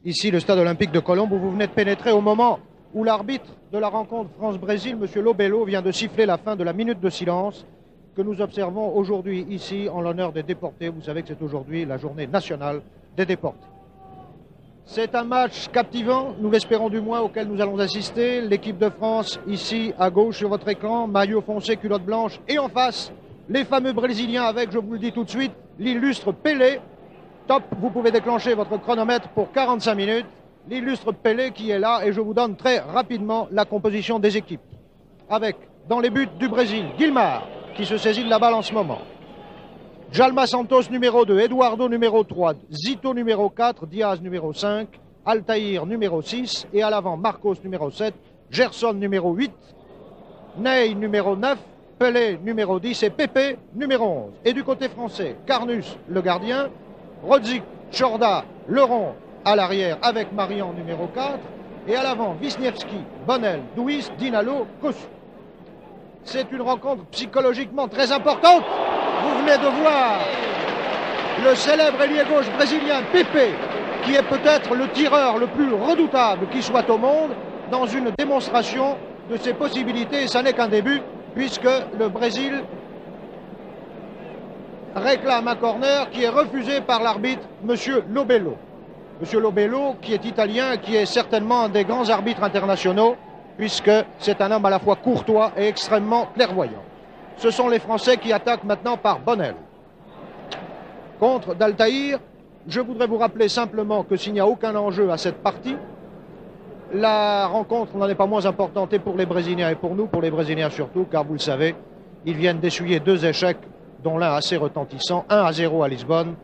Ici, le stade olympique de Colombe, où vous venez de pénétrer au moment où l'arbitre de la rencontre France-Brésil, M. Lobello, vient de siffler la fin de la minute de silence que nous observons aujourd'hui ici en l'honneur des déportés. Vous savez que c'est aujourd'hui la journée nationale des déportés. C'est un match captivant, nous l'espérons du moins, auquel nous allons assister. L'équipe de France, ici à gauche sur votre écran, maillot foncé, culotte blanche, et en face, les fameux Brésiliens avec, je vous le dis tout de suite, l'illustre Pelé. Top, vous pouvez déclencher votre chronomètre pour 45 minutes. L'illustre Pelé qui est là, et je vous donne très rapidement la composition des équipes. Avec, dans les buts du Brésil, Guilmar, qui se saisit de la balle en ce moment. Djalma Santos numéro 2, Eduardo numéro 3, Zito numéro 4, Diaz numéro 5, Altaïr numéro 6, et à l'avant Marcos numéro 7, Gerson numéro 8, Ney numéro 9, Pelé numéro 10 et Pepe numéro 11. Et du côté français, Carnus le gardien, Rodzik, Chorda, Leron à l'arrière avec Marian numéro 4, et à l'avant Wisniewski, Bonnel, Douis, Dinalo, Kossu. C'est une rencontre psychologiquement très importante. Vous venez de voir le célèbre ailier gauche brésilien Pepe, qui est peut-être le tireur le plus redoutable qui soit au monde, dans une démonstration de ses possibilités. Et ça n'est qu'un début, puisque le Brésil réclame un corner qui est refusé par l'arbitre, M. Lobello. M. Lobello, qui est italien, qui est certainement un des grands arbitres internationaux, puisque c'est un homme à la fois courtois et extrêmement clairvoyant. Ce sont les Français qui attaquent maintenant par Bonnel. Contre d'Altaïr, je voudrais vous rappeler simplement que s'il n'y a aucun enjeu à cette partie, la rencontre n'en est pas moins importante et pour les Brésiliens et pour nous, pour les Brésiliens surtout, car vous le savez, ils viennent d'essuyer 2 échecs, dont l'un assez retentissant, 1-0 à Lisbonne,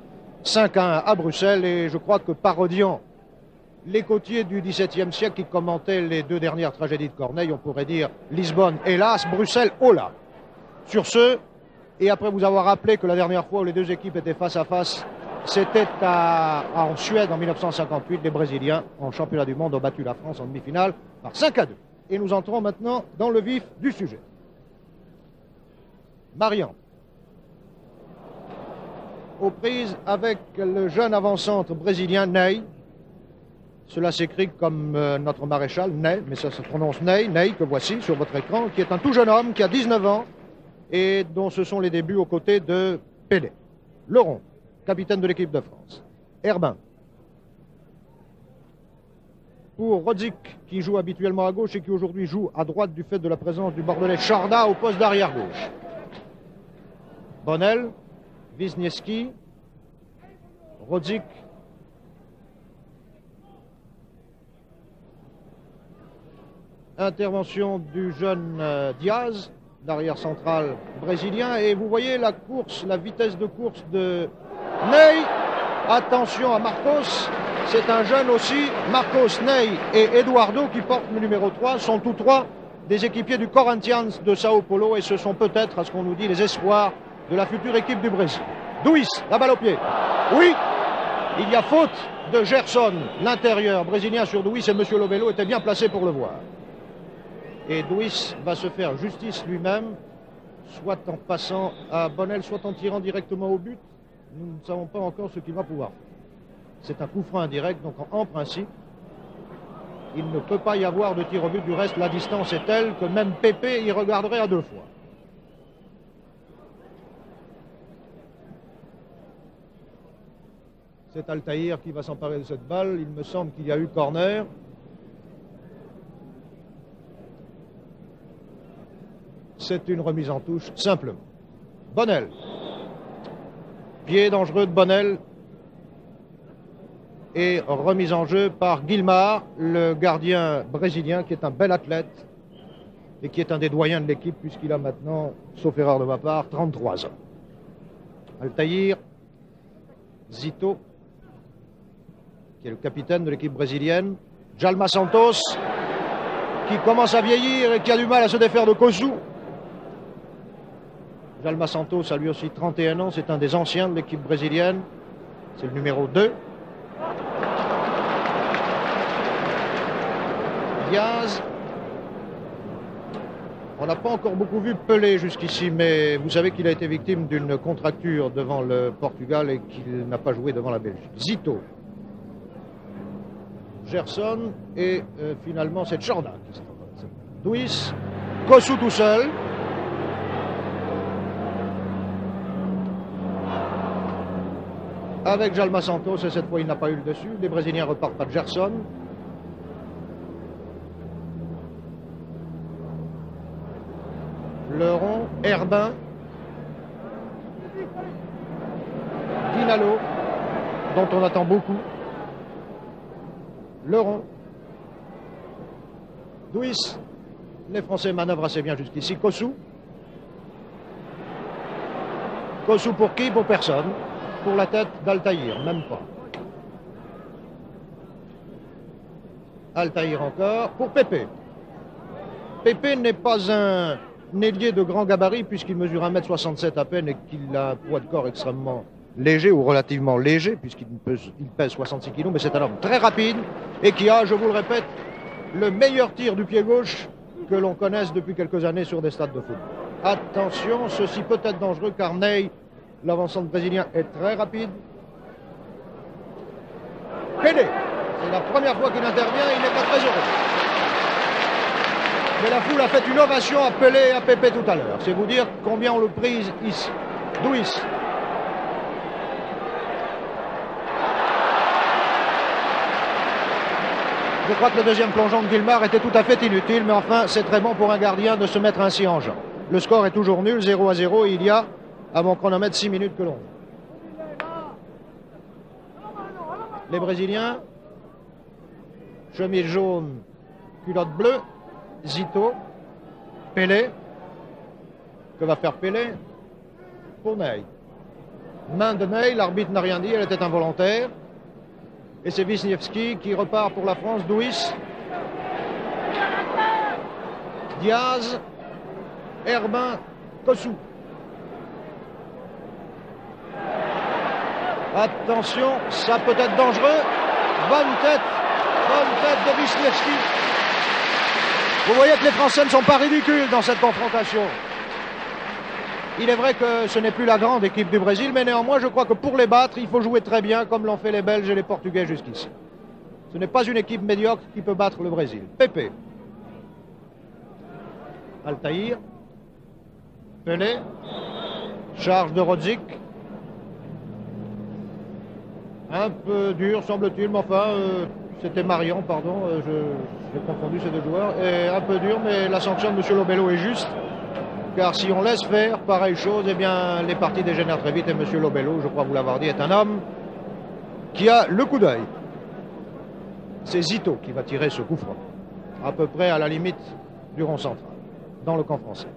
5-1 à Bruxelles, et je crois que parodiant les côtiers du XVIIe siècle qui commentaient les 2 dernières tragédies de Corneille, on pourrait dire Lisbonne, hélas, Bruxelles, hola. Sur ce, et après vous avoir rappelé que la dernière fois où les 2 équipes étaient face à face, c'était en Suède en 1958, les Brésiliens, en championnat du monde, ont battu la France en demi-finale par 5-2. Et nous entrons maintenant dans le vif du sujet. Marian, aux prises avec le jeune avant-centre brésilien Ney. Cela s'écrit comme notre maréchal, Ney, mais ça se prononce Ney, Ney, que voici sur votre écran, qui est un tout jeune homme, qui a 19 ans, et dont ce sont les débuts aux côtés de Pelé. Leron, capitaine de l'équipe de France. Herbin. Pour Rodzik, qui joue habituellement à gauche et qui aujourd'hui joue à droite du fait de la présence du Bordelais Chorda au poste d'arrière gauche. Bonnel, Wisniewski, Rodzik, intervention du jeune Diaz, l'arrière central brésilien, et vous voyez la course, la vitesse de course de Ney. Attention à Marcos, c'est un jeune aussi. Marcos, Ney et Eduardo, qui portent le numéro 3, sont tous 3 des équipiers du Corinthians de Sao Paulo, et ce sont peut-être, à ce qu'on nous dit, les espoirs de la future équipe du Brésil. Douis, la balle au pied. Oui, il y a faute de Gerson, l'intérieur brésilien sur Douis, et M. Lobello était bien placé pour le voir. Et Douis va se faire justice lui-même, soit en passant à Bonnel, soit en tirant directement au but. Nous ne savons pas encore ce qu'il va pouvoir faire. C'est un coup franc indirect, donc en principe, il ne peut pas y avoir de tir au but. Du reste, la distance est telle que même Pepe y regarderait à 2 fois. C'est Altaïr qui va s'emparer de cette balle. Il me semble qu'il y a eu corner. C'est une remise en touche, simplement. Bonnel. Pied dangereux de Bonnel. Et remise en jeu par Guilmar, le gardien brésilien, qui est un bel athlète et qui est un des doyens de l'équipe, puisqu'il a maintenant, sauf erreur de ma part, 33 ans. Altaïr, Zito, qui est le capitaine de l'équipe brésilienne. Djalma Santos, qui commence à vieillir et qui a du mal à se défaire de Kossu. Djalma Santos a lui aussi 31 ans, c'est un des anciens de l'équipe brésilienne. C'est le numéro 2. Diaz. On n'a pas encore beaucoup vu Pelé jusqu'ici, mais vous savez qu'il a été victime d'une contracture devant le Portugal et qu'il n'a pas joué devant la Belgique. Zito. Gerson et finalement c'est Tchorna qui s'impose. Duis, Kossou tout seul. Avec Jalma Santos, et cette fois il n'a pas eu le dessus. Les Brésiliens repartent à Gerson. Leron, Herbin, Dinalo, dont on attend beaucoup. Leron, Duis, les Français manœuvrent assez bien jusqu'ici. Kossou. Kossou pour qui? Pour personne. Pour la tête d'Altaïr, même pas. Altaïr encore, pour Pépé. Pépé n'est pas un ailier de grand gabarit puisqu'il mesure 1,67 m à peine et qu'il a un poids de corps extrêmement léger ou relativement léger puisqu'il pèse 66 kg, mais c'est un homme très rapide et qui a, je vous le répète, le meilleur tir du pied gauche que l'on connaisse depuis quelques années sur des stades de foot. Attention, ceci peut être dangereux car Ney, l'avancante brésilien, est très rapide. Pelé, c'est la première fois qu'il intervient, il n'est pas très heureux. Mais la foule a fait une ovation à Pelé et à Pépé tout à l'heure. C'est vous dire combien on le prise ici. Duis. Je crois que le deuxième plongeon de Guilmard était tout à fait inutile, mais enfin, c'est très bon pour un gardien de se mettre ainsi en jeu. Le score est toujours nul, 0-0, et il y a, à mon chronomètre, 6 minutes que l'on. Les Brésiliens, chemise jaune, culotte bleue, Zito, Pelé. Que va faire Pelé? Pour Ney. Main de Ney, l'arbitre n'a rien dit, elle était involontaire. Et c'est Wisniewski qui repart pour la France. Duis, Diaz, Herbin, Kossou. Attention, ça peut être dangereux. Bonne tête de Wisniewski. Vous voyez que les Français ne sont pas ridicules dans cette confrontation. Il est vrai que ce n'est plus la grande équipe du Brésil, mais néanmoins, je crois que pour les battre, il faut jouer très bien, comme l'ont fait les Belges et les Portugais jusqu'ici. Ce n'est pas une équipe médiocre qui peut battre le Brésil. Pépé. Altaïr. Pelé. Charge de Rodzik. Un peu dur, semble-t-il, mais enfin, c'était Marion, pardon, j'ai confondu ces deux joueurs. Et un peu dur, mais la sanction de M. Lobello est juste. Car si on laisse faire pareille chose, eh bien, les parties dégénèrent très vite. Et M. Lobello, je crois vous l'avoir dit, est un homme qui a le coup d'œil. C'est Zito qui va tirer ce coup franc, à peu près à la limite du rond central, dans le camp français.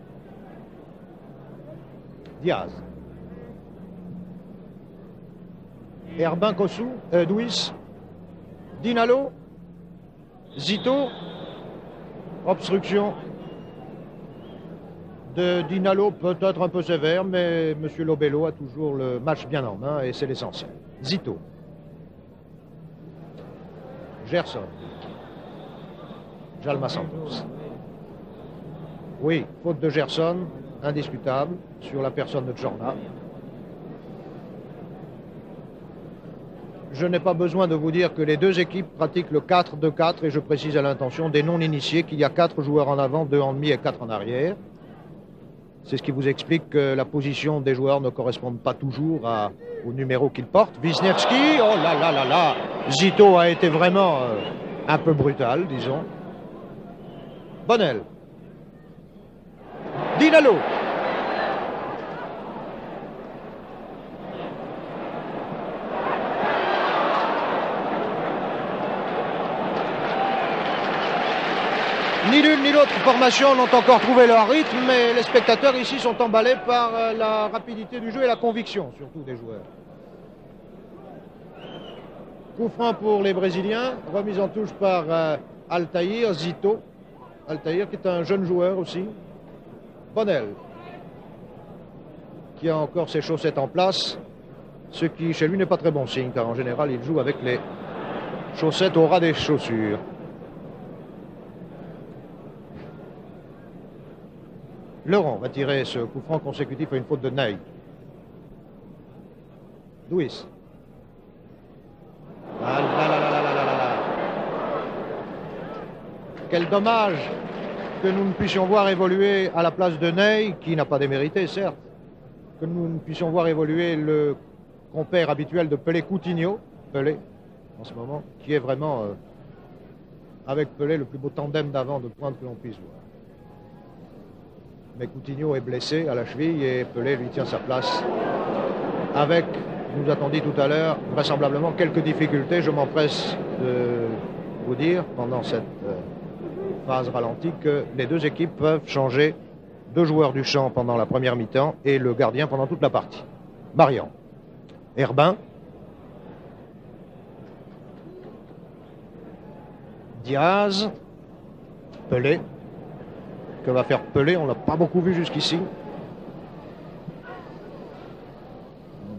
Diaz. Herbin, Kossou, Duis, Dinalo, Zito, obstruction de Dinalo, peut-être un peu sévère, mais M. Lobello a toujours le match bien en main et c'est l'essentiel. Zito. Gerson. Jalma Santos. Oui, faute de Gerson, indiscutable, sur la personne de Tchorna. Je n'ai pas besoin de vous dire que les deux équipes pratiquent le 4-2-4 et je précise à l'intention des non-initiés qu'il y a 4 joueurs en avant, 2 en demi et 4 en arrière. C'est ce qui vous explique que la position des joueurs ne correspond pas toujours au numéro qu'ils portent. Wisniewski, oh là là là là, Zito a été vraiment un peu brutal, disons. Bonnel. Dinalo. Ni l'une ni l'autre formation n'ont encore trouvé leur rythme, mais les spectateurs ici sont emballés par la rapidité du jeu et la conviction, surtout des joueurs. Coup franc pour les Brésiliens, remise en touche par Altaïr, Zito. Altaïr qui est un jeune joueur aussi. Bonnel, qui a encore ses chaussettes en place, ce qui chez lui n'est pas très bon signe, car en général il joue avec les chaussettes au ras des chaussures. Laurent va tirer ce coup franc consécutif à une faute de Ney. Duis. Quel dommage que nous ne puissions voir évoluer à la place de Ney, qui n'a pas démérité, certes, que nous ne puissions voir évoluer le compère habituel de Pelé-Coutinho, Pelé, en ce moment, qui est vraiment, avec Pelé, le plus beau tandem d'avant de pointe que l'on puisse voir. Mais Coutinho est blessé à la cheville et Pelé lui tient sa place avec, nous a-t-on dit tout à l'heure, vraisemblablement quelques difficultés. Je m'empresse de vous dire, pendant cette phase ralentie, que les deux équipes peuvent changer deux joueurs du champ pendant la première mi-temps et le gardien pendant toute la partie. Marian, Herbin, Diaz, Pelé. Que va faire Pelé? On ne l'a pas beaucoup vu jusqu'ici.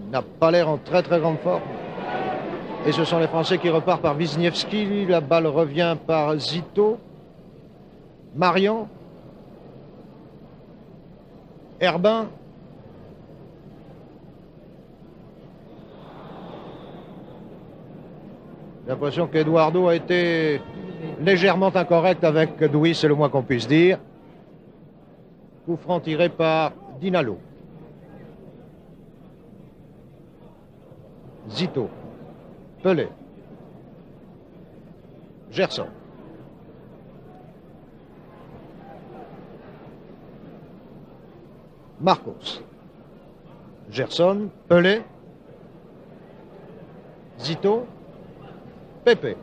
Il n'a pas l'air en très très grande forme. Et ce sont les Français qui repartent par Wisniewski. La balle revient par Zito. Marian. Herbin. J'ai l'impression qu'Eduardo a été légèrement incorrect avec Douy, c'est le moins qu'on puisse dire. Coup franc tiré par Dinalo. Zito. Pelé. Gerson. Marcos. Gerson. Pelé. Zito. Pepe.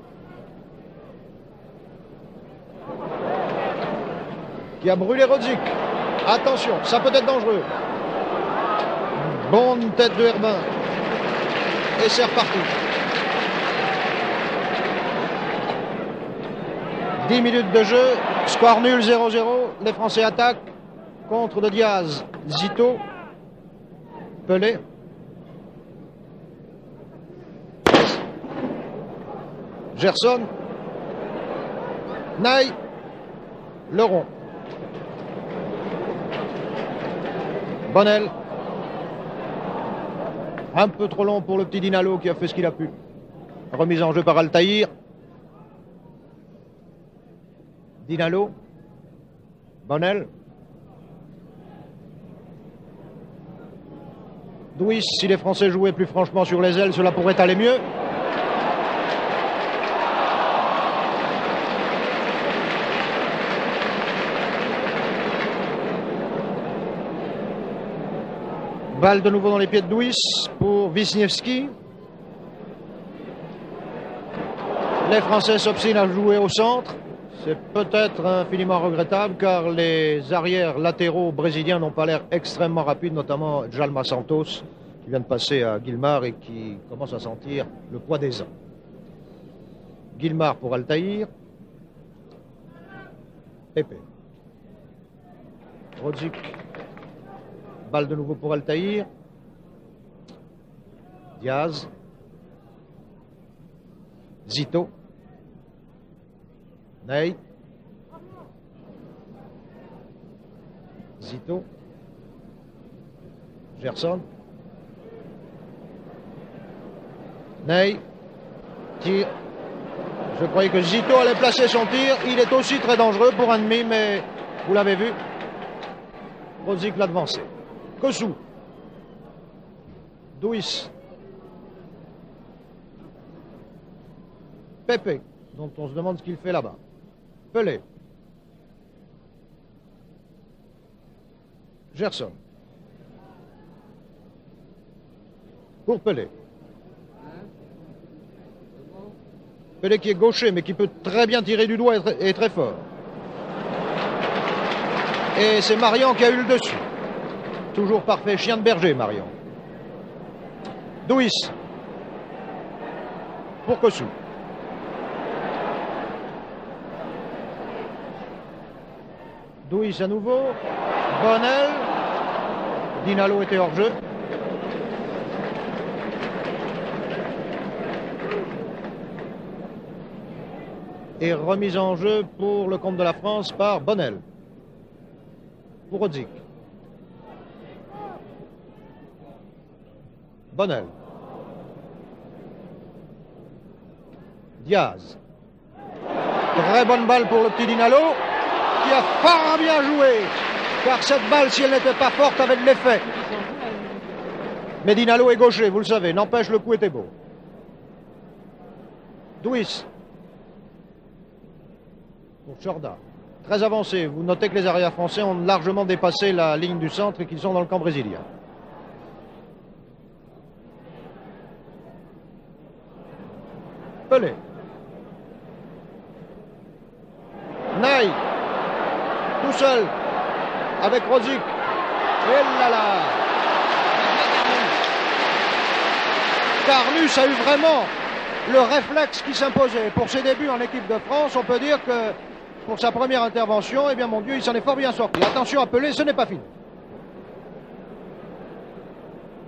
Qui a brûlé Rodzik. Attention, ça peut être dangereux. Bonne tête de Herbin. Et c'est reparti. 10 minutes de jeu, score nul 0-0. Les Français attaquent. Contre de Diaz, Zito, Pelé. Gerson. Ney. Leron. Bonnel. Un peu trop long pour le petit Dinalo qui a fait ce qu'il a pu. Remise en jeu par Altaïr. Dinalo. Bonnel. Douis, si les Français jouaient plus franchement sur les ailes, cela pourrait aller mieux. Balle de nouveau dans les pieds de Douis pour Wisniewski. Les Français s'obstinent à jouer au centre. C'est peut-être infiniment regrettable car les arrières latéraux brésiliens n'ont pas l'air extrêmement rapides, notamment Djalma Santos qui vient de passer à Guilmar et qui commence à sentir le poids des ans. Guilmar pour Altaïr. Pepe. Rodzik. Balle de nouveau pour Altaïr. Diaz. Zito. Ney. Zito. Gerson. Ney. Tire. Je croyais que Zito allait placer son tir. Il est aussi très dangereux pour un demi, mais vous l'avez vu. Rodzik l'a devancé. Kossou. Douis. Pepe, dont on se demande ce qu'il fait là-bas. Pelé. Gerson. Pour Pelé. Pelé qui est gaucher, mais qui peut très bien tirer du doigt et très fort. Et c'est Marian qui a eu le dessus. Toujours parfait, chien de berger, Marian. Douis. Pour Kossou. Douis à nouveau. Bonnel. Dinalo était hors jeu. Et remise en jeu pour le compte de la France par Bonnel. Pour Rodzik. Bonnel. Très bonne balle pour le petit Dinalo, qui a fort bien joué, car cette balle, si elle n'était pas forte, avait de l'effet. Mais Dinalo est gaucher, vous le savez, n'empêche, le coup était beau. Douis. Pour Chorda. Très avancé. Vous notez que les arrières français ont largement dépassé la ligne du centre et qu'ils sont dans le camp brésilien. Pelé. Ney. Tout seul. Avec Rosic. Et là là. Carnus a eu vraiment le réflexe qui s'imposait. Pour ses débuts en équipe de France, on peut dire que pour sa première intervention, eh bien mon Dieu, il s'en est fort bien sorti. Attention à Pelé, ce n'est pas fini.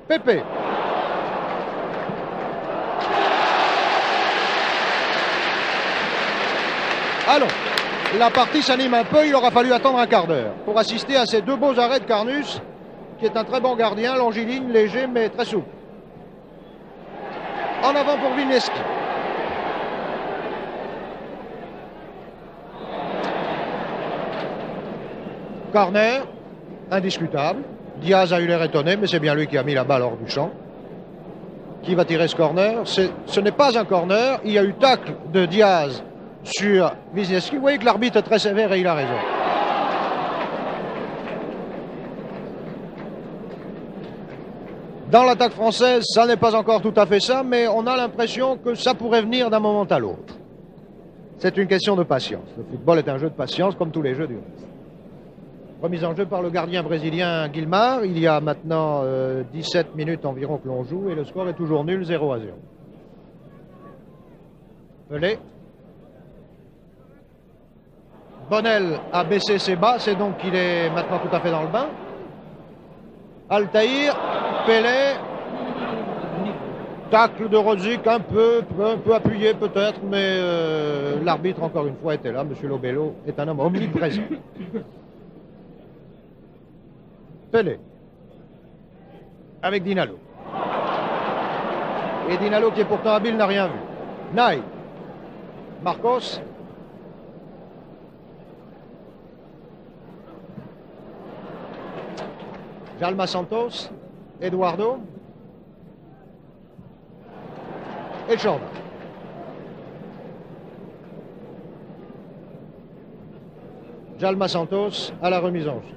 Pépé. Allons, la partie s'anime un peu, il aura fallu attendre un quart d'heure pour assister à ces deux beaux arrêts de Carnus, qui est un très bon gardien, longiligne, léger, mais très souple. En avant pour Vinieski. Corner, indiscutable. Diaz a eu l'air étonné, mais c'est bien lui qui a mis la balle hors du champ. Qui va tirer ce corner? Ce n'est pas un corner. Il y a eu tacle de Diaz sur Wisniewski. Vous voyez que l'arbitre est très sévère et il a raison. Dans l'attaque française, ça n'est pas encore tout à fait ça, mais on a l'impression que ça pourrait venir d'un moment à l'autre. C'est une question de patience. Le football est un jeu de patience, comme tous les jeux du reste. Remise en jeu par le gardien brésilien Guilmar. Il y a maintenant 17 minutes environ que l'on joue et le score est toujours nul, 0-0. Pelé. Bonnel a baissé ses bas, c'est donc qu'il est maintenant tout à fait dans le bain. Altaïr, Pelé, tacle de Rosic un peu appuyé peut-être, mais l'arbitre encore une fois était là. Monsieur Lobello est un homme omniprésent. Pelé, avec Dinalo. Et Dinalo, qui est pourtant habile, n'a rien vu. Ney, Marcos. Jalma Santos, Eduardo et Chorda. Jalma Santos à la remise en jeu.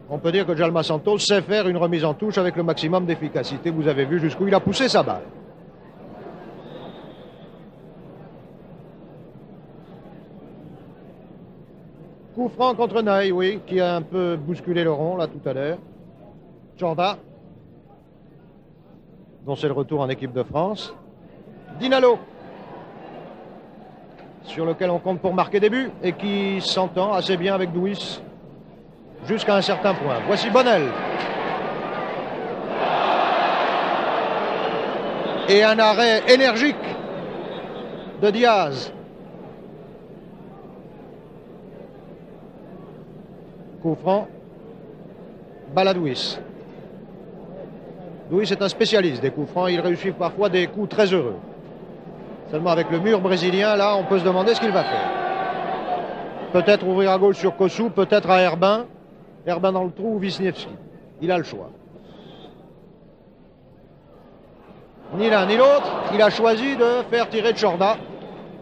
On peut dire que Jalma Santos sait faire une remise en touche avec le maximum d'efficacité. Vous avez vu jusqu'où il a poussé sa balle. Coup franc contre Ney, oui, qui a un peu bousculé le rond là tout à l'heure. Chorda, dont c'est le retour en équipe de France. Dinalo, sur lequel on compte pour marquer des buts et qui s'entend assez bien avec Douis jusqu'à un certain point. Voici Bonnel. Et un arrêt énergique de Diaz. Coup franc, balle à Douis. Douis est un spécialiste des coups francs, il réussit parfois des coups très heureux. Seulement avec le mur brésilien, là, on peut se demander ce qu'il va faire. Peut-être ouvrir à gauche sur Kossou, peut-être à Herbin. Herbin dans le trou ou Wisniewski. Il a le choix. Ni l'un ni l'autre, il a choisi de faire tirer Chorda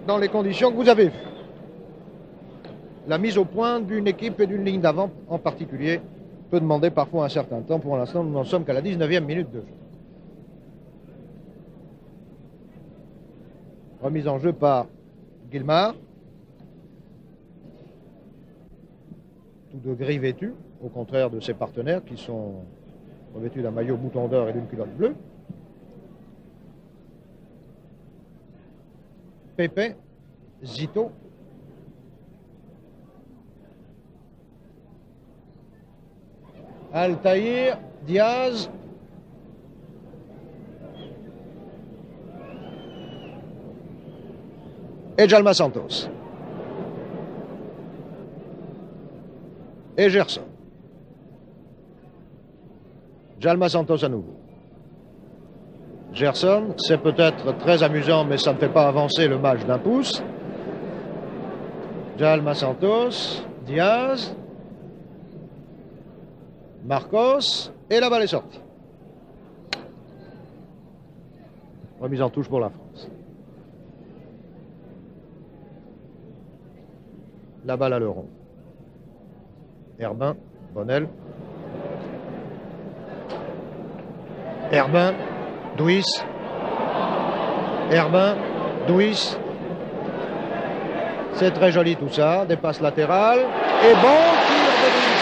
dans les conditions que vous avez vues. La mise au point d'une équipe et d'une ligne d'avant en particulier peut demander parfois un certain temps. Pour l'instant, nous n'en sommes qu'à la 19e minute de jeu. Remise en jeu par Guilmar. Tout de gris vêtu, au contraire de ses partenaires qui sont revêtus d'un maillot bouton d'or et d'une culotte bleue. Pepe, Zito. Altaïr, Diaz. Et Jalma Santos. Et Gerson. Jalma Santos à nouveau. Gerson. C'est peut-être très amusant, mais ça ne fait pas avancer le match d'un pouce. Jalma Santos, Diaz, Marcos, et la balle est sortie. Remise en touche pour la France. La balle à l'euro. Herbin, Bonnel. Herbin, Douis. Herbin, Douis. C'est très joli tout ça. Des passes latérales. Et bon tir de Douis.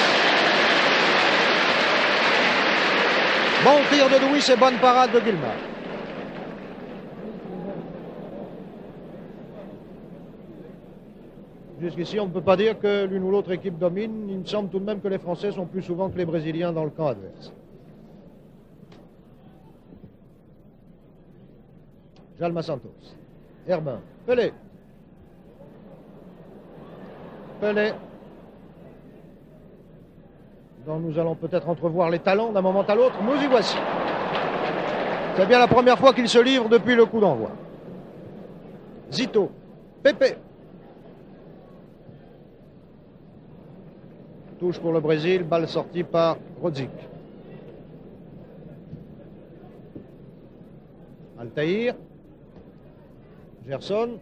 Bon tir de Douis et bonne parade de Guillemard. Jusqu'ici, on ne peut pas dire que l'une ou l'autre équipe domine. Il me semble tout de même que les Français sont plus souvent que les Brésiliens dans le camp adverse. Jalma Santos. Herbin. Pelé. Pelé. dont nous allons peut-être entrevoir les talents d'un moment à l'autre. Nous y voici. C'est bien la première fois qu'il se livre depuis le coup d'envoi. Zito, Pepe. Touche pour le Brésil, balle sortie par Rodzik. Altaïr. Gerson.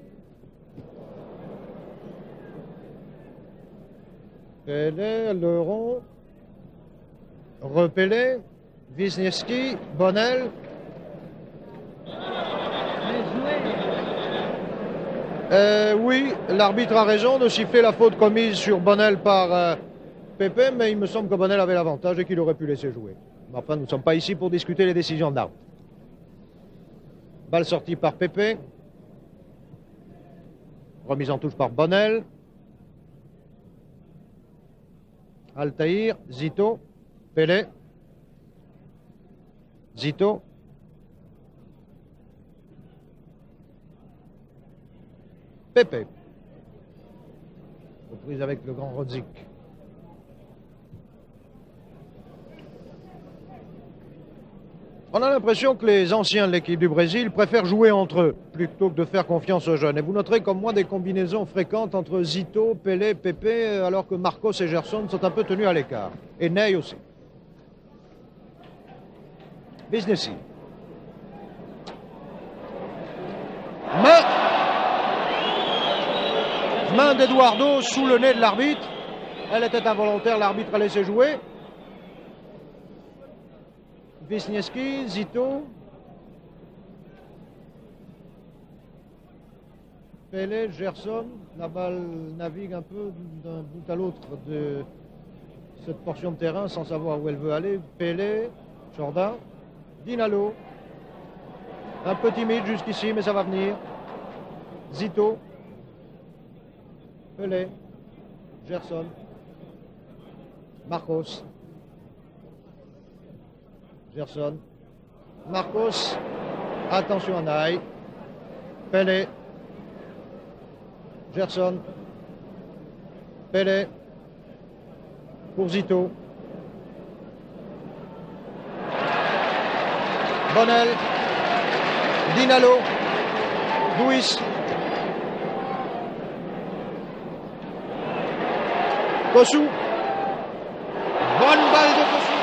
Pelé, Leron. Repelé. Wisniewski. Bonnel. Oui, l'arbitre a raison de siffler la faute commise sur Bonnel par Pepe, mais il me semble que Bonnel avait l'avantage et qu'il aurait pu laisser jouer. Mais enfin, nous ne sommes pas ici pour discuter les décisions de l'arbitre. Balle sortie par Pepe. Remise en touche par Bonnel. Altaïr, Zito, Pelé. Zito. Pepe. Reprise avec le grand Rodzik. On a l'impression que les anciens de l'équipe du Brésil préfèrent jouer entre eux plutôt que de faire confiance aux jeunes. Et vous noterez comme moi des combinaisons fréquentes entre Zito, Pelé, Pepe, alors que Marcos et Gerson sont un peu tenus à l'écart. Et Ney aussi. Wisniewski. Main d'Eduardo sous le nez de l'arbitre. Elle était involontaire, l'arbitre a laissé jouer. Wisniewski, Zito. Pelé, Gerson. La balle navigue un peu d'un bout à l'autre de cette portion de terrain sans savoir où elle veut aller. Pelé, Jordan, Dinalo. Un peu timide jusqu'ici, mais ça va venir. Zito. Pelé, Gerson, Marcos, Gerson, Marcos, attention à Ney, Pelé, Gerson, Pelé, pour Zito, Bonnel, Dinalo, Luis, Kossou. Bonne balle de Kossou.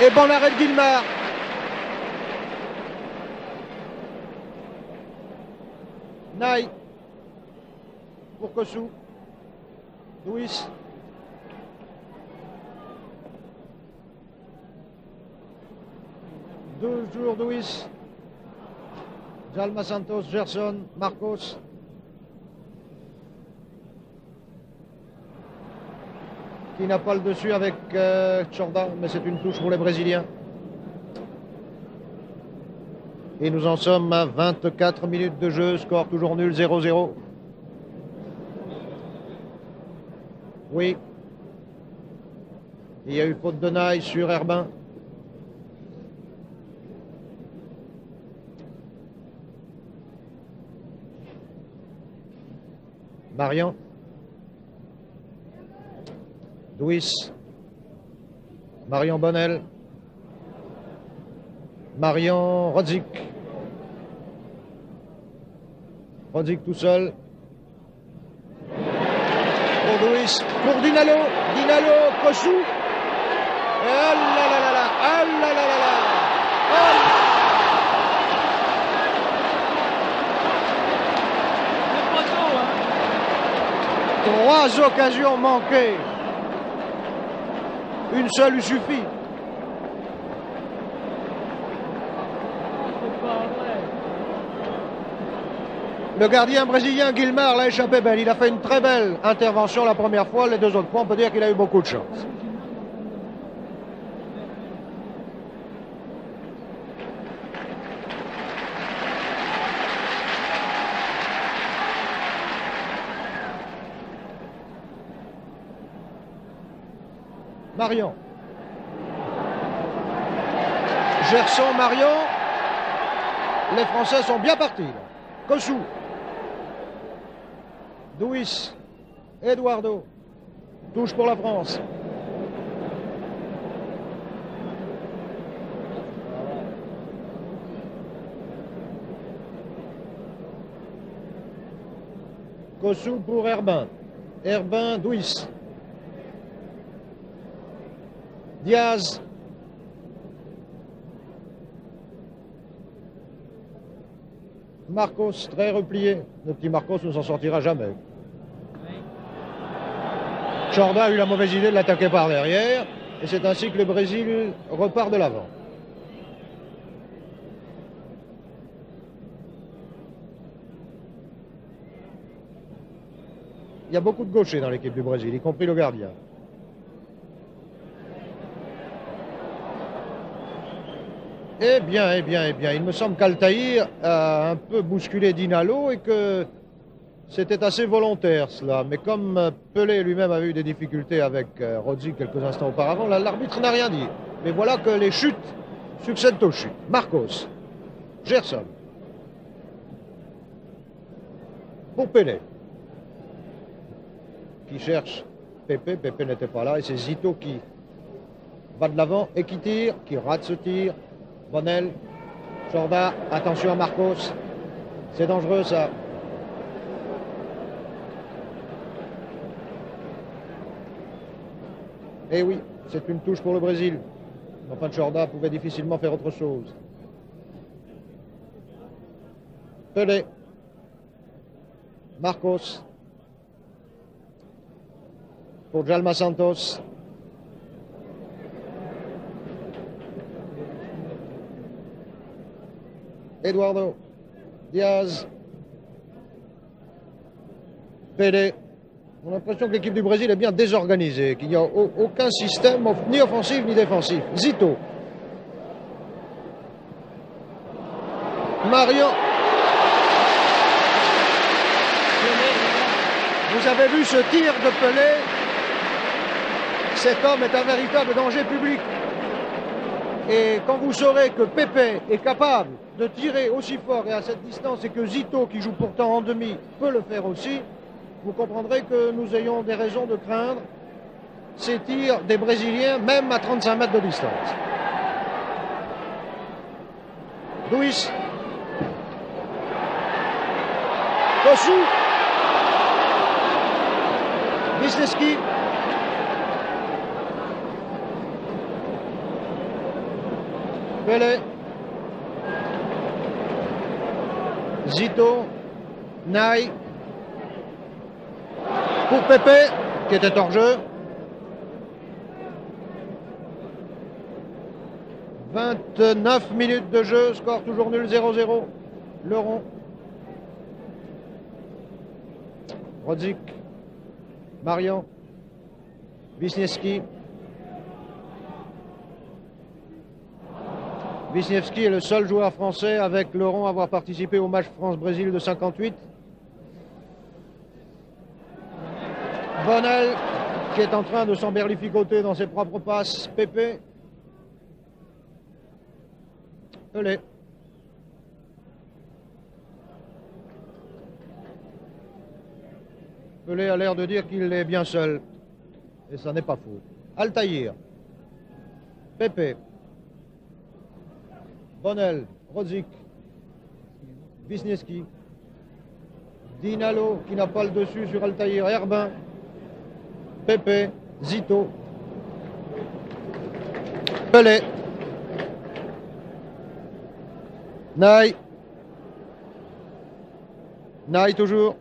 Et bon arrêt de Guillemard. Ney. Pour Kossou. Luis. Toujours Luis. Jalma Santos, Gerson, Marcos. Qui n'a pas le dessus avec Jordan, mais c'est une touche pour les Brésiliens. Et nous en sommes à 24 minutes de jeu, score toujours nul, 0-0. Oui. Il y a eu faute de Ney sur Herbin. Marian. Douis, Marion Bonnel, Marian, Rodzik. Rodzik tout seul. Pour Duis, pour Dinalo. Dinalo, Kossou. Oh là là là là, oh là là là là. Oh. 3 occasions manquées. Une seule lui suffit. Le gardien brésilien Guilmar l'a échappé belle. Il a fait une très belle intervention la première fois. Les 2 autres fois, on peut dire qu'il a eu beaucoup de chance. Marion. Gerson, Marion. Les Français sont bien partis. Kossou. Duis. Eduardo. Touche pour la France. Kossou pour Herbin. Herbin, Duis. Diaz. Marcos, très replié. Le petit Marcos ne s'en sortira jamais. Chorda a eu la mauvaise idée de l'attaquer par derrière. Et c'est ainsi que le Brésil repart de l'avant. Il y a beaucoup de gauchers dans l'équipe du Brésil, y compris le gardien. Eh bien, il me semble qu'Altaïr a un peu bousculé Dinalo et que c'était assez volontaire cela. Mais comme Pelé lui-même avait eu des difficultés avec Rodzik quelques instants auparavant, l'arbitre n'a rien dit. Mais voilà que les chutes succèdent aux chutes. Marcos, Gerson, pour Pelé, qui cherche Pepe. Pepe n'était pas là et c'est Zito qui va de l'avant et qui tire, qui rate ce tir. Bonnel, Chorda, attention à Marcos, c'est dangereux ça. Eh oui, c'est une touche pour le Brésil. Enfin, Chorda pouvait difficilement faire autre chose. Pelé, Marcos, pour Djalma Santos. Eduardo, Diaz, Pelé. On a l'impression que l'équipe du Brésil est bien désorganisée, qu'il n'y a aucun système, ni offensif ni défensif. Zito. Marion. Vous avez vu ce tir de Pelé? Cet homme est un véritable danger public. Et quand vous saurez que Pepe est capable de tirer aussi fort et à cette distance et que Zito, qui joue pourtant en demi, peut le faire aussi, vous comprendrez que nous ayons des raisons de craindre ces tirs des Brésiliens, même à 35 mètres de distance. Duis. Kossou. Wisniewski. Pelé. Zito. Naï. Pour Pepe, qui était hors jeu. 29 minutes de jeu, score toujours nul, 0-0. Le rond. Rodzik. Marian. Wisniewski. Wisniewski est le seul joueur français avec le rond à avoir participé au match France-Brésil de 58. Bonnel qui est en train de s'emberlificoter dans ses propres passes. Pepe. Pelé. Pelé a l'air de dire qu'il est bien seul. Et ça n'est pas faux. Altaïr. Pepe. Bonnel, Rodzik, Wisniewski, Dinalo qui n'a pas le dessus sur Altaïr, Herbin, Pepe, Zito, Pelé, Naï, Naï toujours,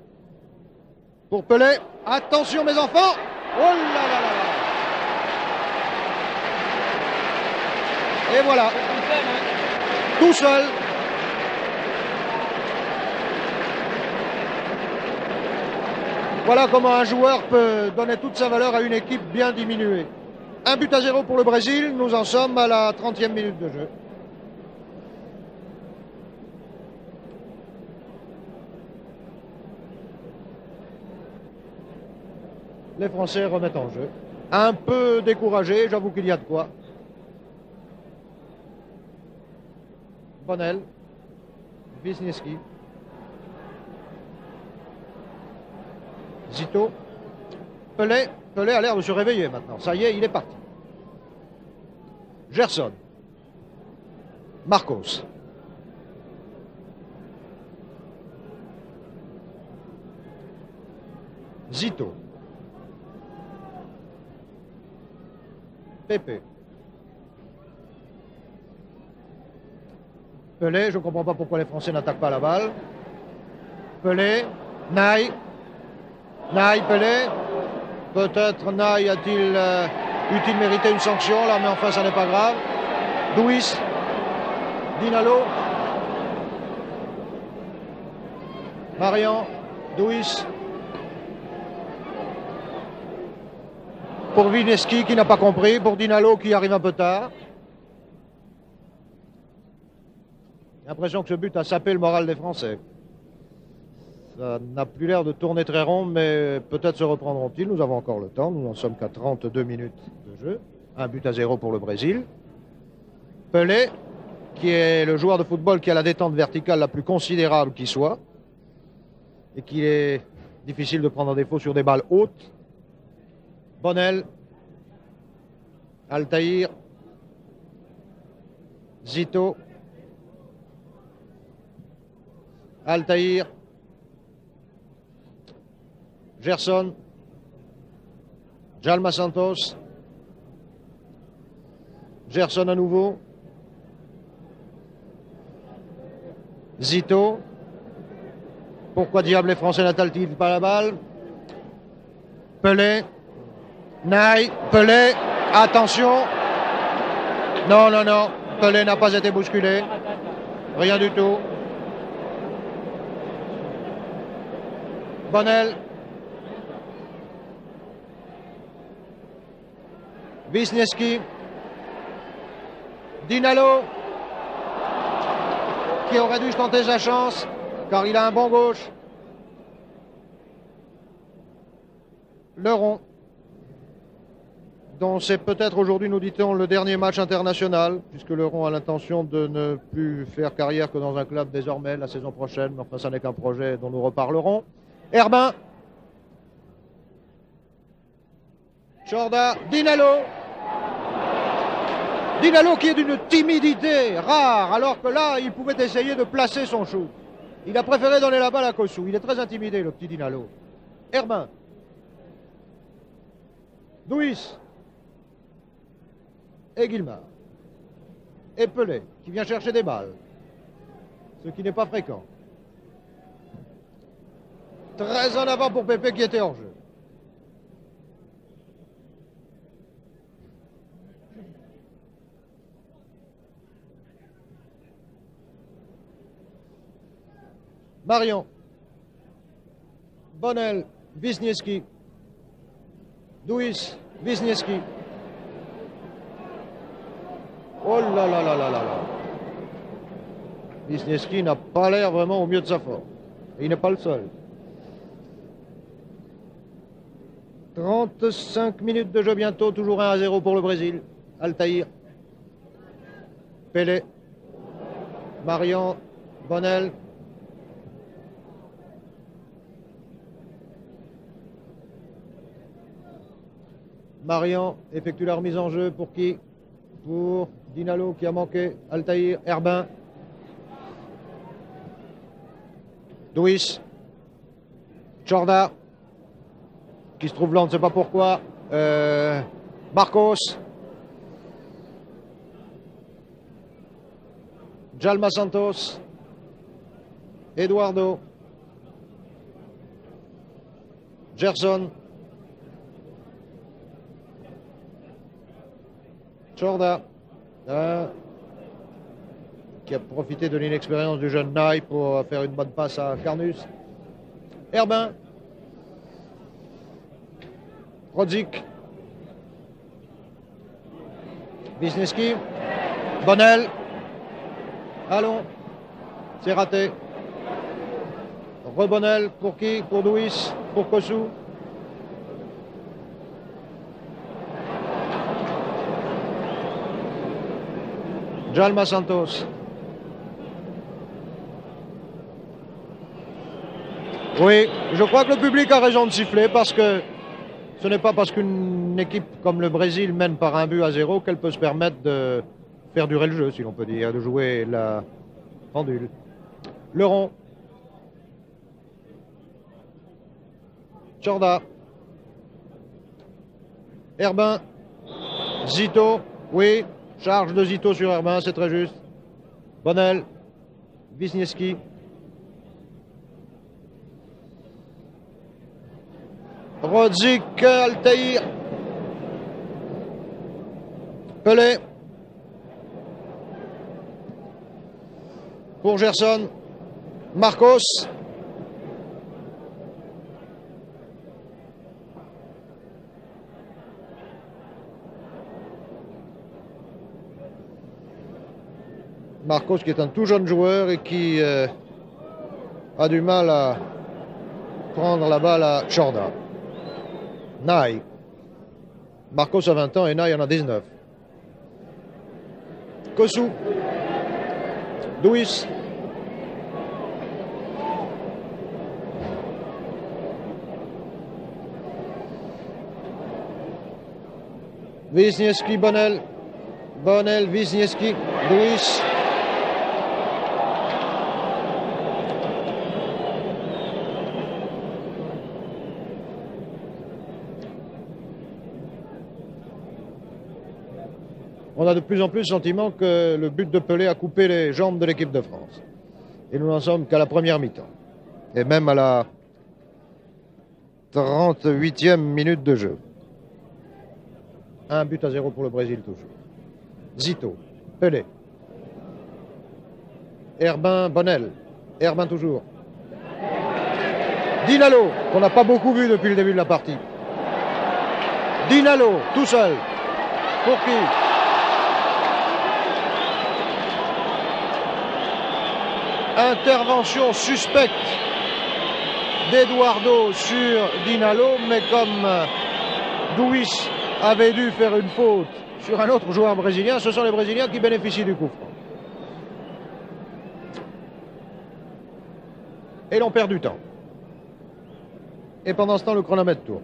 pour Pelé, attention mes enfants, oh là là là là. Et voilà, tout seul. Voilà comment un joueur peut donner toute sa valeur à une équipe bien diminuée. 1-0 pour le Brésil, nous en sommes à la 30e minute de jeu. Les Français remettent en jeu. Un peu découragé, j'avoue qu'il y a de quoi. Bonnel, Wisniewski, Zito, Pelé a l'air de se réveiller maintenant. Ça y est, il est parti. Gerson, Marcos, Zito, Pepe, Pelé, je ne comprends pas pourquoi les Français n'attaquent pas la balle. Pelé, Naï, Pelé. Peut-être Naï a-t-il eût-il mérité une sanction là, mais enfin ça n'est pas grave. Douis, Dinalo, Marian, Douis. Pour Wisniewski qui n'a pas compris, pour Dinalo qui arrive un peu tard. J'ai l'impression que ce but a sapé le moral des Français. Ça n'a plus l'air de tourner très rond, mais peut-être se reprendront-ils. Nous avons encore le temps. Nous n'en sommes qu'à 32 minutes de jeu. 1-0 pour le Brésil. Pelé, qui est le joueur de football qui a la détente verticale la plus considérable qui soit, et qui est difficile de prendre un défaut sur des balles hautes. Bonnel, Altaïr, Zito, Altaïr, Gerson, Djalma Santos, Gerson à nouveau, Zito. Pourquoi diable les Français n'attellent-ils pas la balle? Pelé, Naï, Pelé, attention. Non, non, non, Pelé n'a pas été bousculé. Rien du tout. Bonnel. Wisniewski. Dinalo. Qui aurait dû tenter sa chance, car il a un bon gauche. Leron, dont c'est peut-être aujourd'hui, nous dit-on, le dernier match international, puisque Leron a l'intention de ne plus faire carrière que dans un club désormais la saison prochaine. Mais enfin, ça n'est qu'un projet dont nous reparlerons. Herbin, Chorda, Dinalo. Dinalo qui est d'une timidité rare, alors que là, il pouvait essayer de placer son shoot. Il a préféré donner la balle à Kossou. Il est très intimidé, le petit Dinalo. Herbin. Douis. Et Guillemard. Et Pelé, qui vient chercher des balles. Ce qui n'est pas fréquent. Très en avant pour Pepe qui était hors jeu. Marion, Bonnel, Wisniewski, Douis, Wisniewski. Oh là là là là là là. Wisniewski n'a pas l'air vraiment au mieux de sa forme. Et il n'est pas le seul. 35 minutes de jeu bientôt, toujours 1-0 pour le Brésil. Altaïr, Pelé, Marion, Bonnel. Marian effectue la remise en jeu pour qui? Pour Dinalo qui a manqué, Altaïr, Herbin. Duis. Jorda. Qui se trouve là, on ne sait pas pourquoi. Marcos. Djalma Santos. Eduardo. Gerson. Jorda. Qui a profité de l'inexpérience du jeune Naï pour faire une bonne passe à Carnus. Herbin. Rodzik. Wisniewski. Bonnel. Allons. C'est raté. Rebonnel pour qui? Pour Duis. Pour Kossou. Djalma Santos. Oui, je crois que le public a raison de siffler parce que ce n'est pas parce qu'une équipe comme le Brésil mène par 1-0 qu'elle peut se permettre de faire durer le jeu, si l'on peut dire, de jouer la pendule. Le rond. Jorda. Herbin. Zito. Oui, charge de Zito sur Herbin, c'est très juste. Bonnel. Wisniewski. Rodzik, Altaïr. Pelé. Pour Gerson. Marcos. Marcos qui est un tout jeune joueur et qui a du mal à prendre la balle à Jorda. Naï. Marcos a 20 ans et Naï en a 19. Kossou. Duis. Wisniewski, Bonnel. Bonnel, Wisniewski, Duis. On a de plus en plus le sentiment que le but de Pelé a coupé les jambes de l'équipe de France. Et nous n'en sommes qu'à la première mi-temps. Et même à la 38e minute de jeu. 1-0 pour le Brésil toujours. Zito, Pelé. Herbin, Bonnel. Herbin toujours. Dinalo, qu'on n'a pas beaucoup vu depuis le début de la partie. Dinalo, tout seul. Pour qui? Intervention suspecte d'Eduardo sur Dinalo, mais comme Duis avait dû faire une faute sur un autre joueur brésilien, ce sont les Brésiliens qui bénéficient du coup franc. Et l'on perd du temps. Et pendant ce temps, le chronomètre tourne.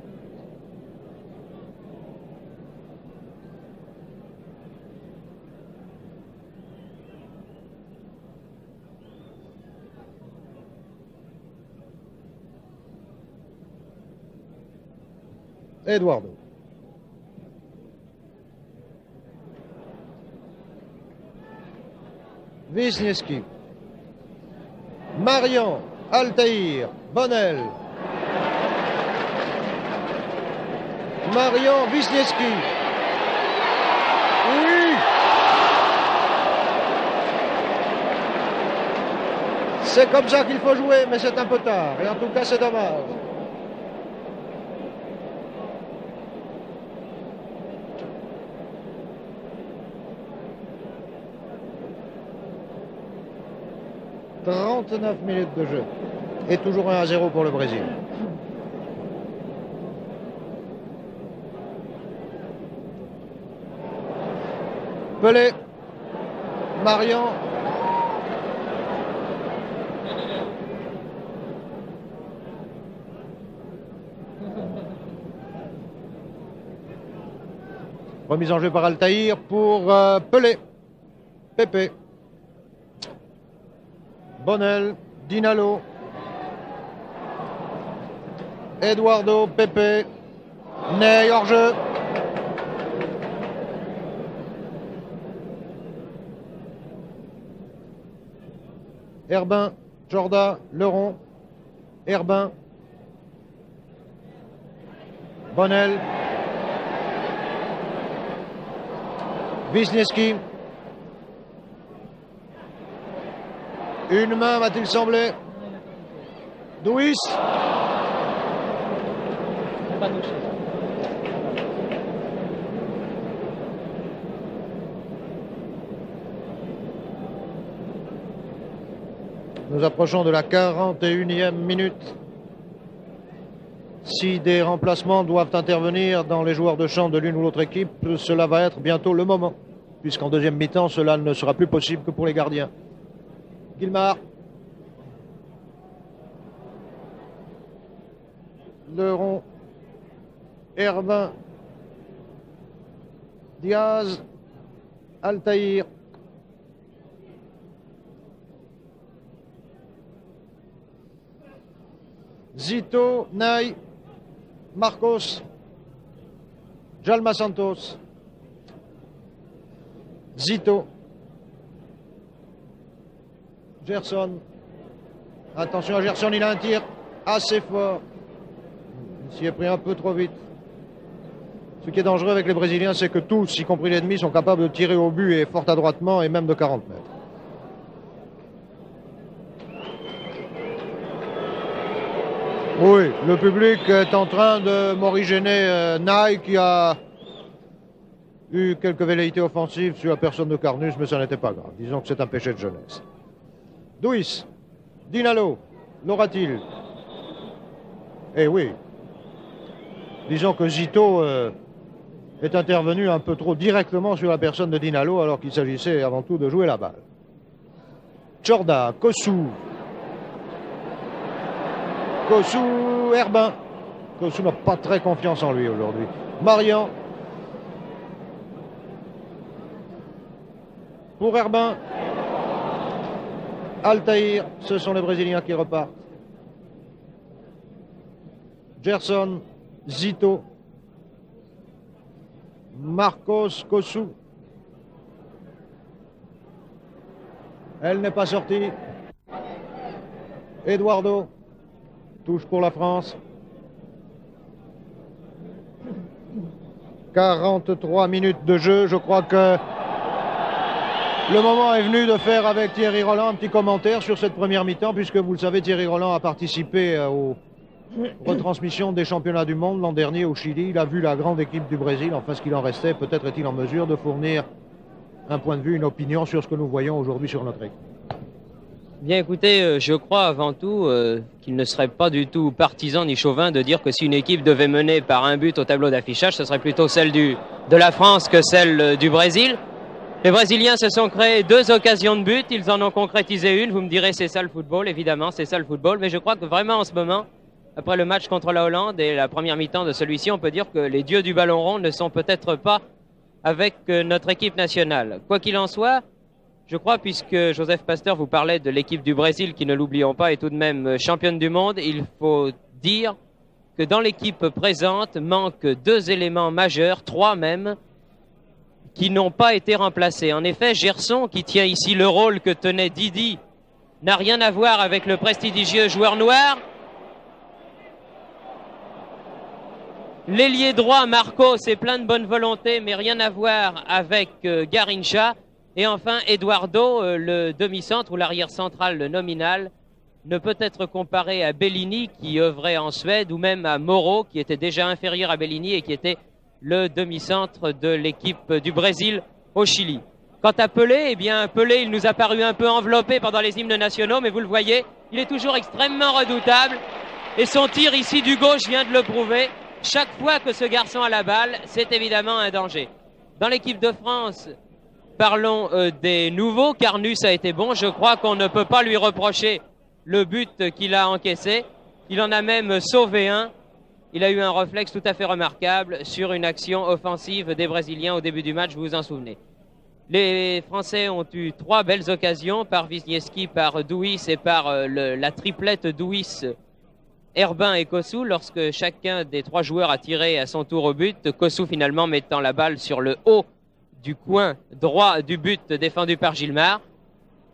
Eduardo. Wisniewski. Marian. Altaïr. Bonnel. Marian. Wisniewski. Oui. C'est comme ça qu'il faut jouer, mais c'est un peu tard. Et en tout cas, c'est dommage. « 39 minutes de jeu. Et toujours 1-0 pour le Brésil. Pelé. Marian. Remise en jeu par Altaïr pour Pelé. Pépé. Bonnel, Dinalo, Eduardo, Pepe, Ney, hors-jeu. Herbin, Jorda, Leron, Herbin, Bonnel, Wisniewski. Une main, m'a-t-il semblé. Douis. Pas touché. Nous approchons de la 41e minute. Si des remplacements doivent intervenir dans les joueurs de champ de l'une ou l'autre équipe, cela va être bientôt le moment, puisqu'en deuxième mi-temps, cela ne sera plus possible que pour les gardiens. Guilmard. Leron. Herbin. Diaz. Altaïr. Zito, Ney, Marcos, Jalma Santos, Zito, Gerson. Attention à Gerson, il a un tir assez fort. Il s'y est pris un peu trop vite. Ce qui est dangereux avec les Brésiliens, c'est que tous, y compris l'ennemi, sont capables de tirer au but et fort adroitement et même de 40 mètres. Oui, le public est en train de morigéner Ney qui a eu quelques velléités offensives sur la personne de Carnus, mais ça n'était pas grave. Disons que c'est un péché de jeunesse. Douis, Dinalo, l'aura-t-il? Eh oui. Disons que Zito est intervenu un peu trop directement sur la personne de Dinalo alors qu'il s'agissait avant tout de jouer la balle. Jorda, Kossou. Kossou, Herbin. Kossou n'a pas très confiance en lui aujourd'hui. Marian. Pour Herbin. Altaïr, ce sont les Brésiliens qui repartent. Gerson, Zito. Marcos, Kossou. Elle n'est pas sortie. Eduardo. Touche pour la France. 43 minutes de jeu. Je crois que le moment est venu de faire avec Thierry Roland un petit commentaire sur cette première mi-temps, puisque vous le savez, Thierry Roland a participé aux retransmissions des championnats du monde l'an dernier au Chili. Il a vu la grande équipe du Brésil. Enfin, ce qu'il en restait, peut-être est-il en mesure de fournir un point de vue, une opinion sur ce que nous voyons aujourd'hui sur notre équipe. Bien écoutez, je crois avant tout qu'il ne serait pas du tout partisan ni chauvin de dire que si une équipe devait mener par un but au tableau d'affichage, ce serait plutôt celle de la France que celle du Brésil. Les Brésiliens se sont créés 2 occasions de but, ils en ont concrétisé une. Vous me direz c'est ça le football, évidemment c'est ça le football, mais je crois que vraiment en ce moment, après le match contre la Hollande et la première mi-temps de celui-ci, on peut dire que les dieux du ballon rond ne sont peut-être pas avec notre équipe nationale. Quoi qu'il en soit, je crois, puisque Joseph Pasteur vous parlait de l'équipe du Brésil, qui, ne l'oublions pas, est tout de même championne du monde, il faut dire que dans l'équipe présente manquent 2 éléments majeurs, 3 même, qui n'ont pas été remplacés. En effet, Gerson, qui tient ici le rôle que tenait Didi, n'a rien à voir avec le prestigieux joueur noir. L'ailier droit, Marcos, c'est plein de bonne volonté, mais rien à voir avec Garrincha. Et enfin, Eduardo, le demi-centre ou l'arrière central, le nominal, ne peut être comparé à Bellini, qui œuvrait en Suède, ou même à Moro, qui était déjà inférieur à Bellini et qui était le demi-centre de l'équipe du Brésil au Chili. Quant à Pelé, eh bien, Pelé, il nous a paru un peu enveloppé pendant les hymnes nationaux, mais vous le voyez, il est toujours extrêmement redoutable. Et son tir ici du gauche vient de le prouver. Chaque fois que ce garçon a la balle, c'est évidemment un danger. Dans l'équipe de France, parlons des nouveaux. Carnus a été bon. Je crois qu'on ne peut pas lui reprocher le but qu'il a encaissé. Il en a même sauvé un. Il a eu un réflexe tout à fait remarquable sur une action offensive des Brésiliens au début du match, vous vous en souvenez. Les Français ont eu 3 belles occasions par Wisniewski, par Douis et par la triplette Douis Herbin et Kossou lorsque chacun des trois joueurs a tiré à son tour au but. Kossou finalement mettant la balle sur le haut du coin droit du but défendu par Gilmar.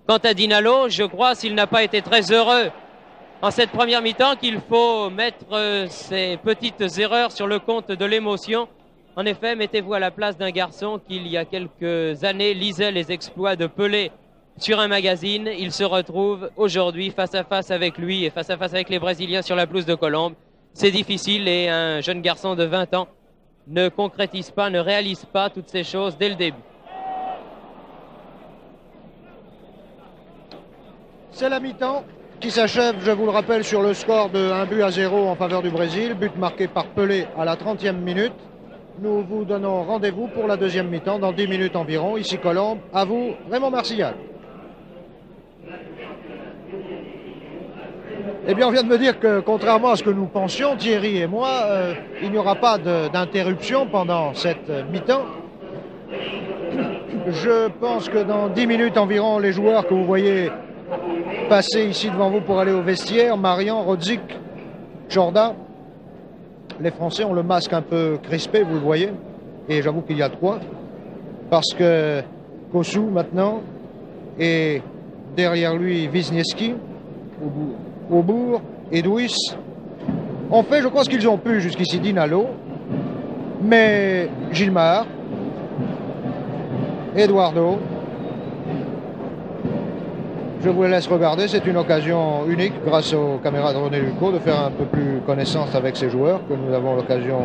Quant à Dinalo, je crois, s'il n'a pas été très heureux en cette première mi-temps, qu'il faut mettre ses petites erreurs sur le compte de l'émotion. En effet, mettez-vous à la place d'un garçon qui, il y a quelques années, lisait les exploits de Pelé sur un magazine. Il se retrouve aujourd'hui face à face avec lui et face à face avec les Brésiliens sur la pelouse de Colombes. C'est difficile et un jeune garçon de 20 ans ne concrétise pas, ne réalise pas toutes ces choses dès le début. C'est la mi-temps qui s'achève, je vous le rappelle, sur le score de 1-0 en faveur du Brésil. But marqué par Pelé à la 30e minute. Nous vous donnons rendez-vous pour la deuxième mi-temps dans 10 minutes environ. Ici Colombes, à vous Raymond Marcilal. Eh bien, on vient de me dire que, contrairement à ce que nous pensions, Thierry et moi, il n'y aura pas d'interruption pendant cette mi-temps. Je pense que dans 10 minutes environ, les joueurs que vous voyez passer ici devant vous pour aller au vestiaire, Marian, Rodzik, Jordan, les Français ont le masque un peu crispé, vous le voyez, et j'avoue qu'il y a de quoi, parce que Kossou maintenant, et derrière lui Wisniewski, Aubourg, Edouis, ont fait, je crois, ce qu'ils ont pu jusqu'ici, Dinalo, mais Gilmar, Eduardo, je vous laisse regarder, c'est une occasion unique grâce aux caméras de René Lucot de faire un peu plus connaissance avec ces joueurs que nous avons l'occasion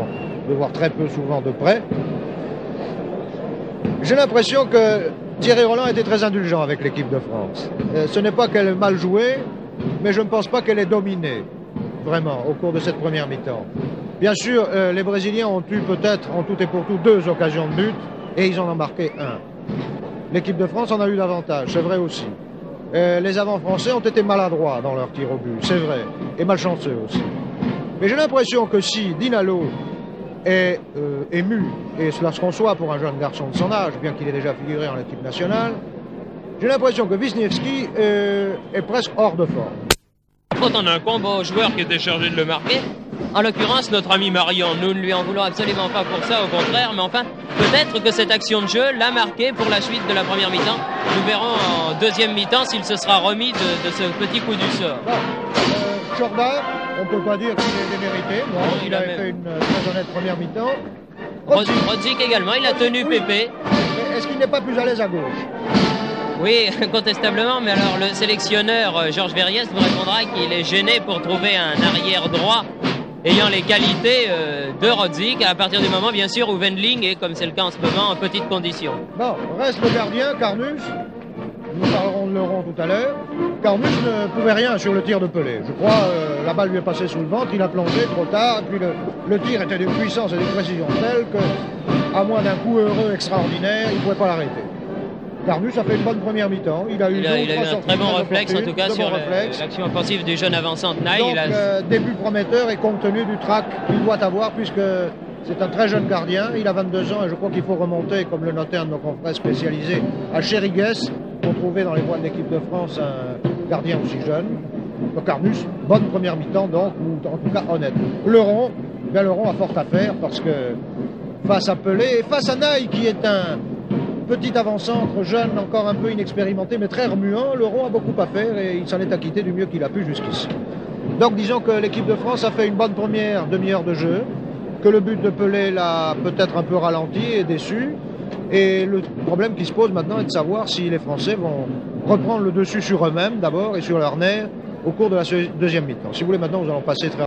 de voir très peu souvent de près. J'ai l'impression que Thierry Roland était très indulgent avec l'équipe de France. Ce n'est pas qu'elle ait mal joué, mais je ne pense pas qu'elle ait dominé, vraiment, au cours de cette première mi-temps. Bien sûr, les Brésiliens ont eu peut-être, en tout et pour tout, 2 occasions de but, et ils en ont marqué 1. L'équipe de France en a eu davantage, c'est vrai aussi. Les avants français ont été maladroits dans leur tir au but, c'est vrai, et malchanceux aussi. Mais j'ai l'impression que si Dinalo est ému, et cela se conçoit pour un jeune garçon de son âge, bien qu'il ait déjà figuré en équipe nationale, j'ai l'impression que Wisniewski est presque hors de forme. Quand on a un combat au joueur qui était chargé de le marquer, en l'occurrence notre ami Marion, nous ne lui en voulons absolument pas pour ça, au contraire, mais enfin, peut-être que cette action de jeu l'a marqué pour la suite de la première mi-temps. Nous verrons en deuxième mi-temps s'il se sera remis de ce petit coup du sort. Jordan, on ne peut pas dire qu'il est démérité, non, il avait fait une très honnête première mi-temps. Rodzik également, il a tenu Pépé. Est-ce qu'il n'est pas plus à l'aise à gauche? Oui, incontestablement, mais alors le sélectionneur Georges Verriès vous répondra qu'il est gêné pour trouver un arrière droit ayant les qualités de Rodzik, à partir du moment, bien sûr, où Wendling est, comme c'est le cas en ce moment, en petite condition. Bon, reste le gardien, Carnus. Nous parlerons de Leron tout à l'heure. Carnus ne pouvait rien sur le tir de Pelé. Je crois la balle lui est passée sous le ventre, il a plongé trop tard, et puis le tir était d'une puissance et d'une précision telle que, à moins d'un coup heureux extraordinaire, il ne pouvait pas l'arrêter. Carnus a fait une bonne première mi-temps. Il a eu un très bon réflexe, en tout cas, sur l'action offensive du jeune avançant de Naï. Donc, début prometteur et compte tenu du trac qu'il doit avoir, puisque c'est un très jeune gardien. Il a 22 ans et je crois qu'il faut remonter, comme le notait un de nos confrères spécialisés, à Chérigues pour trouver dans les voies de l'équipe de France un gardien aussi jeune. Donc Carnus, bonne première mi-temps, donc, ou en tout cas honnête. Leron a fort à faire parce que face à Pelé et face à Naï, qui est un petit avant-centre, jeune, encore un peu inexpérimenté, mais très remuant, Leron a beaucoup à faire et il s'en est acquitté du mieux qu'il a pu jusqu'ici. Donc disons que l'équipe de France a fait une bonne première demi-heure de jeu, que le but de Pelé l'a peut-être un peu ralenti et déçu. Et le problème qui se pose maintenant est de savoir si les Français vont reprendre le dessus sur eux-mêmes d'abord et sur leur nerf au cours de la deuxième mi-temps. Si vous voulez, maintenant nous allons passer très